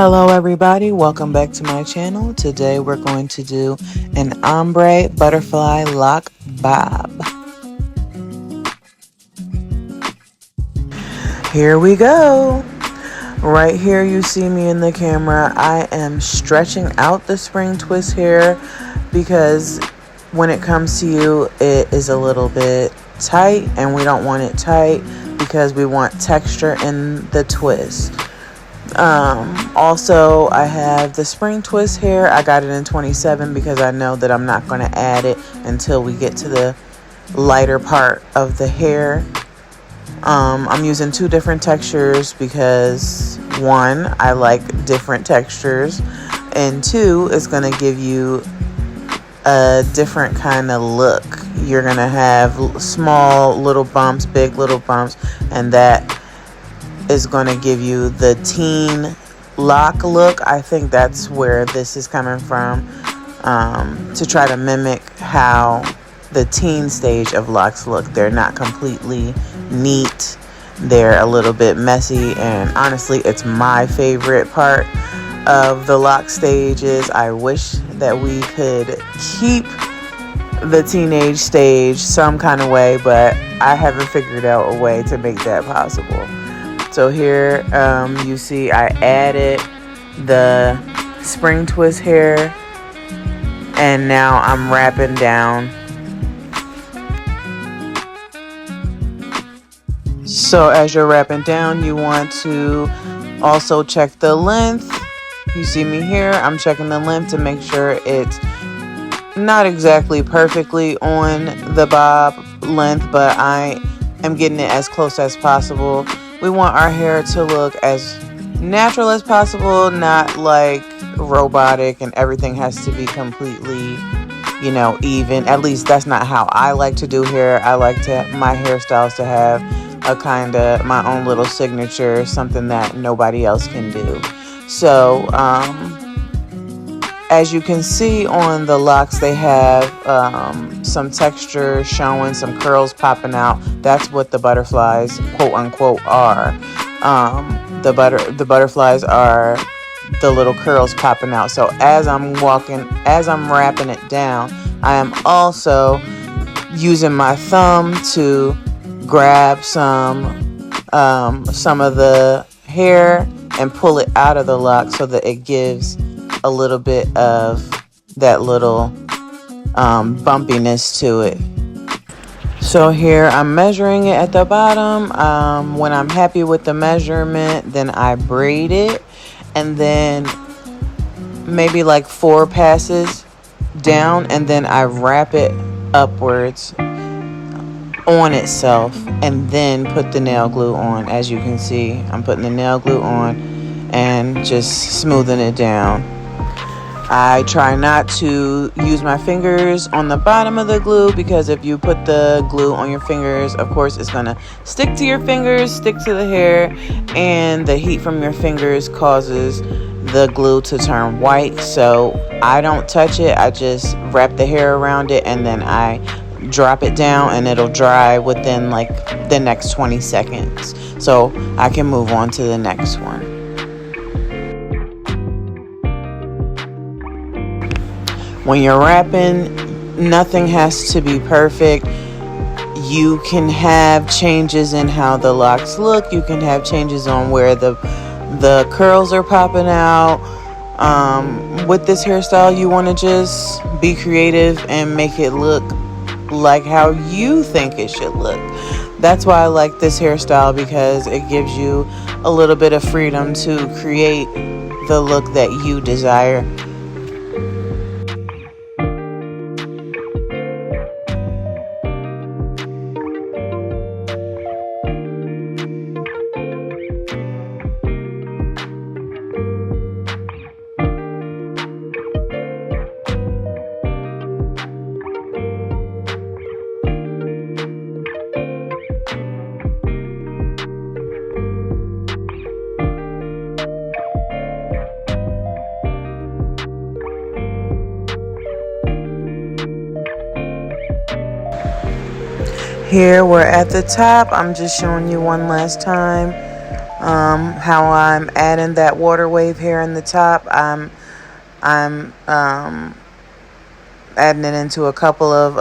Hello everybody, welcome back to my channel. Today we're going to do an ombre butterfly lock bob. Here we go. Right here you see me in the camera. I am stretching out the spring twist hair because when it comes to you it is a little bit tight, and we don't want it tight because we want texture in the twist. Also, I have the spring twist hair. I got it in 27 because I know that I'm not going to add it until we get to the lighter part of the hair. I'm using two different textures because one, I like different textures, and two, it's going to give you a different kind of look. You're going to have small little bumps, big little bumps, and that is going to give you the teen lock look. I think that's where this is coming from, to try to mimic how the teen stage of locks look. They're not completely neat. They're a little bit messy, and honestly, it's my favorite part of the lock stages. I wish that we could keep the teenage stage some kind of way, but I haven't figured out a way to make that possible. So here you see I added the spring twist hair, and now I'm wrapping down. So as you're wrapping down, you want to also check the length. You see me here, I'm checking the length to make sure it's not exactly perfectly on the bob length, but I am getting it as close as possible. We want our hair to look as natural as possible, not like robotic and everything has to be completely, even. At least that's not how I like to do hair. I like my hairstyles to have a kind of my own little signature, something that nobody else can do. So, as you can see on the locks, they have some texture showing, some curls popping out. That's what the butterflies, quote unquote, are. The butterflies are the little curls popping out. So as I'm wrapping it down, I am also using my thumb to grab some of the hair and pull it out of the lock so that it gives a little bit of that little bumpiness to it. So here I'm measuring it at the bottom. When I'm happy with the measurement, then I braid it, and then maybe like 4 passes down, and then I wrap it upwards on itself, and then put the nail glue on. As you can see, I'm putting the nail glue on and just smoothing it down. I try not to use my fingers on the bottom of the glue, because if you put the glue on your fingers, of course it's gonna stick to your fingers, stick to the hair, and the heat from your fingers causes the glue to turn white. So I don't touch it. I just wrap the hair around it, and then I drop it down, and it'll dry within like the next 20 seconds. So I can move on to the next one. When you're wrapping, nothing has to be perfect. You can have changes in how the locks look. You can have changes on where the curls are popping out. With this hairstyle, you want to just be creative and make it look like how you think it should look. That's why I like this hairstyle, because it gives you a little bit of freedom to create the look that you desire. Here we're at the top. I'm just showing you one last time. How I'm adding that water wave here in the top. I'm adding it into a couple of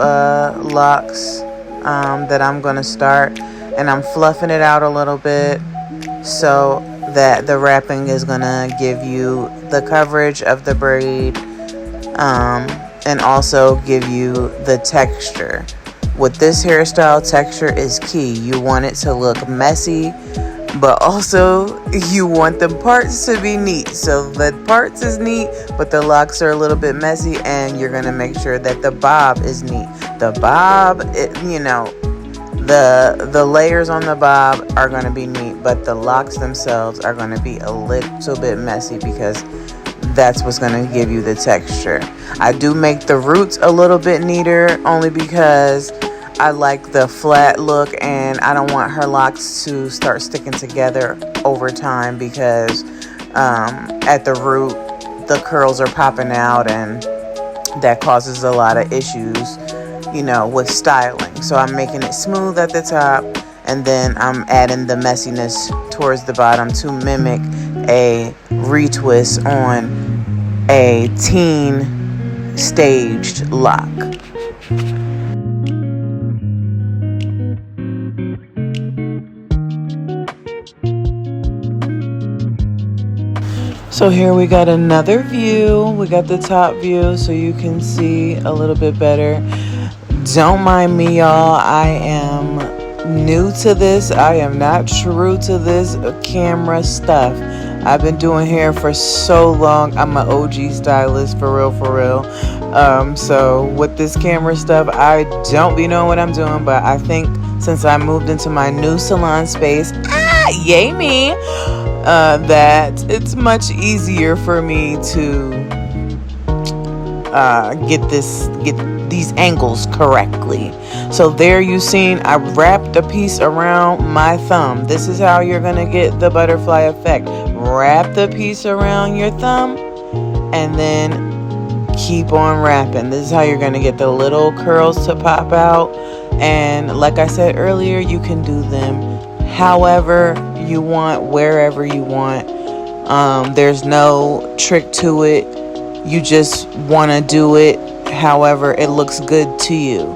locks that I'm gonna start, and I'm fluffing it out a little bit so that the wrapping is gonna give you the coverage of the braid, and also give you the texture. With this hairstyle, texture is key. You want it to look messy, but also you want the parts to be neat. So the parts is neat, but the locks are a little bit messy, and you're gonna make sure that the bob is neat. The bob, the layers on the bob are gonna be neat, but the locks themselves are gonna be a little bit messy because that's what's gonna give you the texture. I do make the roots a little bit neater only because I like the flat look, and I don't want her locks to start sticking together over time because at the root the curls are popping out, and that causes a lot of issues, with styling. So I'm making it smooth at the top, and then I'm adding the messiness towards the bottom to mimic a retwist on a teen staged lock. So here we got another view. We got the top view so you can see a little bit better. Don't mind me, y'all. I am new to this. I am not true to this camera stuff. I've been doing hair for so long. I'm an OG stylist, for real. So with this camera stuff, I don't be knowing what I'm doing, but I think since I moved into my new salon space, yay me, that it's much easier for me to get these angles correctly. So there you seen, I wrapped a piece around my thumb. This is how you're gonna get the butterfly effect. Wrap the piece around your thumb and then keep on wrapping. This is how you're gonna get the little curls to pop out. And like I said earlier, you can do them however you want, wherever you want. There's no trick to it. You just want to do it however it looks good to you.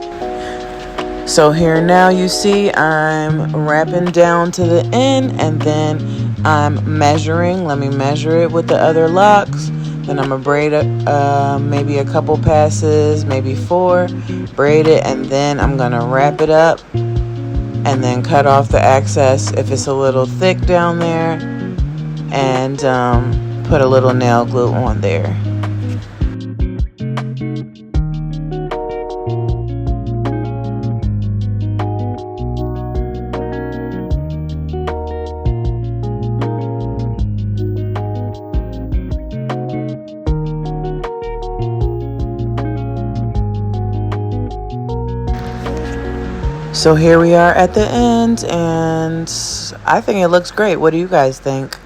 So here now you see I'm wrapping down to the end, and then I'm measuring. Let me measure it with the other locks. Then I'm gonna braid it maybe a couple passes, maybe 4, braid it, and then I'm gonna wrap it up and then cut off the excess if it's a little thick down there, and put a little nail glue on there. So here we are at the end, and I think it looks great. What do you guys think?